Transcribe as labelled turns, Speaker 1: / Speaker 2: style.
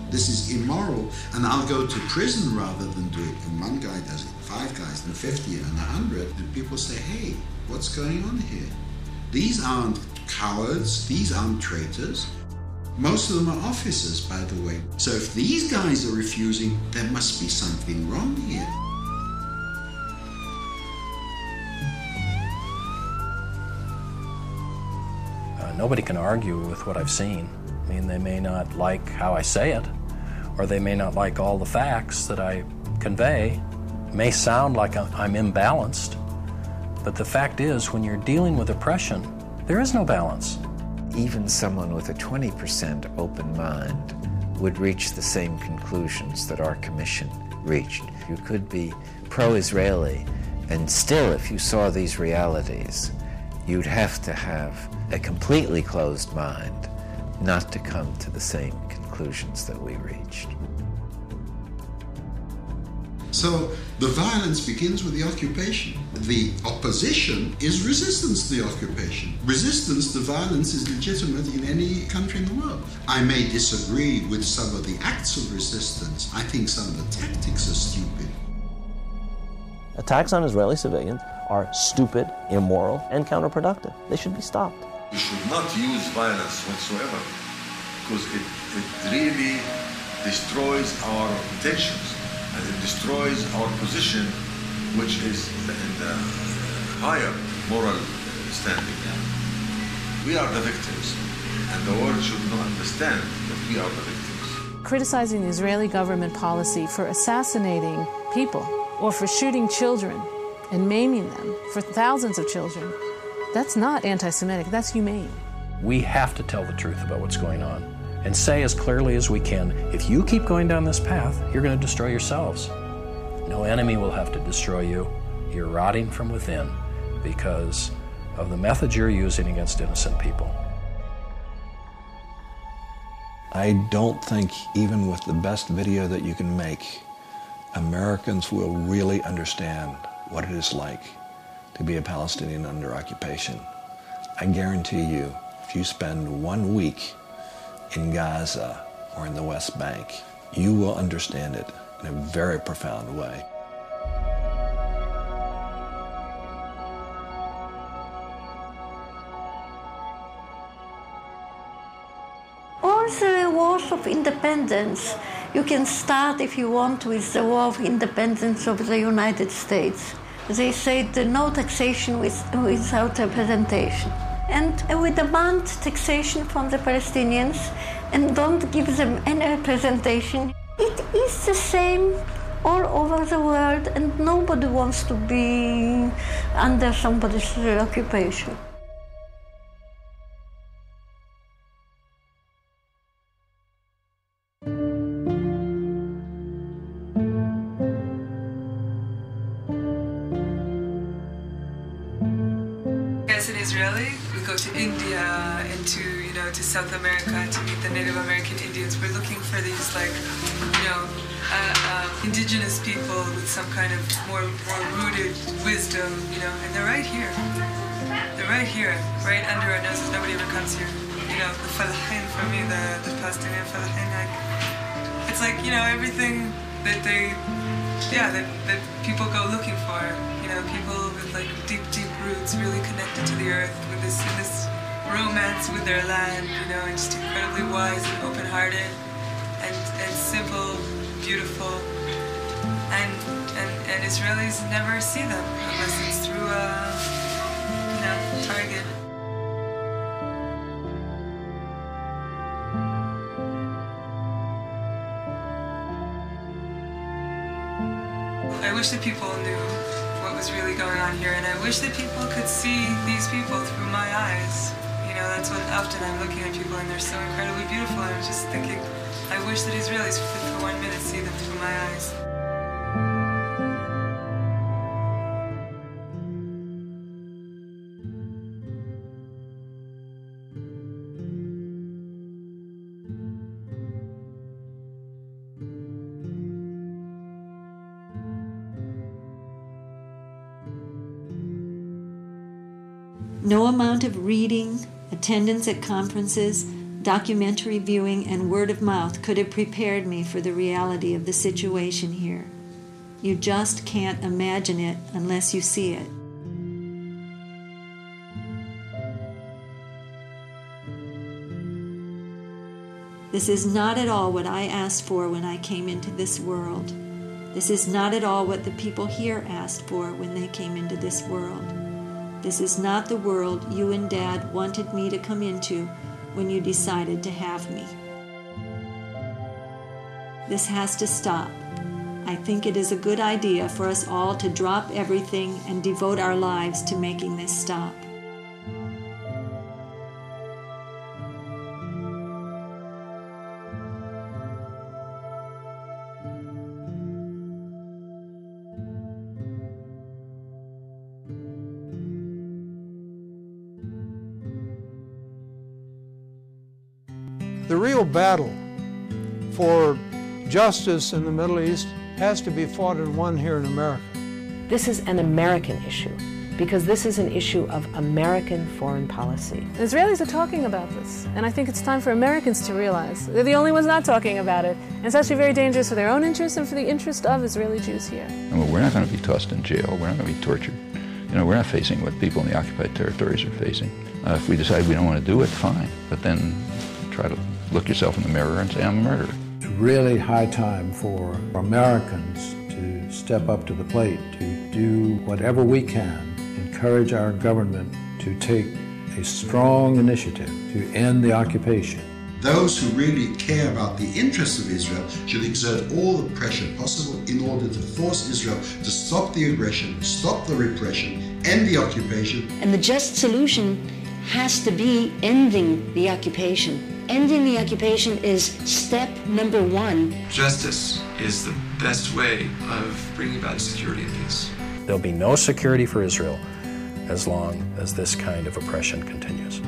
Speaker 1: This is immoral, and I'll go to prison rather than do it. And one guy does it, 5 guys, and 50 and 100, and people say, hey, what's going on here? These aren't cowards, these aren't traitors. Most of them are officers, by the way. So if these guys are refusing, there must be something wrong here.
Speaker 2: Nobody can argue with what I've seen. I mean, they may not like how I say it, or they may not like all the facts that I convey. It may sound like I'm imbalanced, but the fact is, when you're dealing with oppression, there is no balance.
Speaker 3: Even someone with a 20% open mind would reach the same conclusions that our commission reached. You could be pro-Israeli, and still, if you saw these realities, you'd have to have a completely closed mind not to come to the same conclusions that we reached.
Speaker 1: So the violence begins with the occupation. The opposition is resistance to the occupation. Resistance to violence is legitimate in any country in the world. I may disagree with some of the acts of resistance. I think some of the tactics are stupid.
Speaker 4: Attacks on Israeli civilians are stupid, immoral, and counterproductive. They should be stopped.
Speaker 5: We should not use violence whatsoever, because it really destroys our intentions, and it destroys our position, which is in the higher moral standing. We are the victims, and the world should not understand that we are the victims.
Speaker 6: Criticizing the Israeli government policy for assassinating people or for shooting children and maiming them, for thousands of children, that's not anti-Semitic, that's humane.
Speaker 2: We have to tell the truth about what's going on and say as clearly as we can, if you keep going down this path, you're going to destroy yourselves. No enemy will have to destroy you. You're rotting from within because of the methods you're using against innocent people.
Speaker 7: I don't think, even with the best video that you can make, Americans will really understand what it is like to be a Palestinian under occupation. I guarantee you, if you spend 1 week in Gaza or in the West Bank, you will understand it in a very profound way.
Speaker 8: All the wars of independence, you can start, if you want, with the War of Independence of the United States. They said no taxation without representation. And we demand taxation from the Palestinians and don't give them any representation. It is the same all over the world, and nobody wants to be under somebody's occupation.
Speaker 9: As an Israeli, we go to India and to South America to meet the Native American Indians. We're looking for these indigenous people with some kind of more rooted wisdom, and they're right here. They're right here, right under our noses. Nobody ever comes here. The Falahin, for me, the Palestinian Falahin, it's like, everything that that people go looking for. People with deep roots, really connected to the earth, with this romance with their land, and just incredibly wise and open-hearted, and simple, beautiful, and Israelis never see them unless it's through Target. I wish that people knew what was really going on here, and I wish that people could see these people through my eyes. That's what often I'm looking at people and they're so incredibly beautiful. I'm just thinking, I wish that Israelis could for 1 minute see them through my eyes.
Speaker 8: No amount of reading, attendance at conferences Documentary viewing and word of mouth could have prepared me for the reality of the situation here. You just can't imagine it unless you see it. This is not at all what I asked for when I came into this world. This is not at all what the people here asked for when they came into this world. This is not the world you and Dad wanted me to come into when you decided to have me. This has to stop. I think it is a good idea for us all to drop everything and devote our lives to making this stop.
Speaker 10: The real battle for justice in the Middle East has to be fought and won here in America.
Speaker 11: This is an American issue because this is an issue of American foreign policy.
Speaker 6: The Israelis are talking about this, and I think it's time for Americans to realize they're the only ones not talking about it. And it's actually very dangerous for their own interests and for the interest of Israeli Jews here.
Speaker 12: I mean, we're not going to be tossed in jail. We're not going to be tortured. You know, we're not facing what people in the occupied territories are facing. If we decide we don't want to do it, fine. But then try to look yourself in the mirror and say, I'm a murderer.
Speaker 7: It's really high time for Americans to step up to the plate, to do whatever we can, encourage our government to take a strong initiative to end the occupation.
Speaker 1: Those who really care about the interests of Israel should exert all the pressure possible in order to force Israel to stop the aggression, stop the repression, end the occupation.
Speaker 13: And the just solution has to be ending the occupation. Ending the occupation is step number one.
Speaker 14: Justice is the best way of bringing about security and peace.
Speaker 2: There'll be no security for Israel as long as this kind of oppression continues.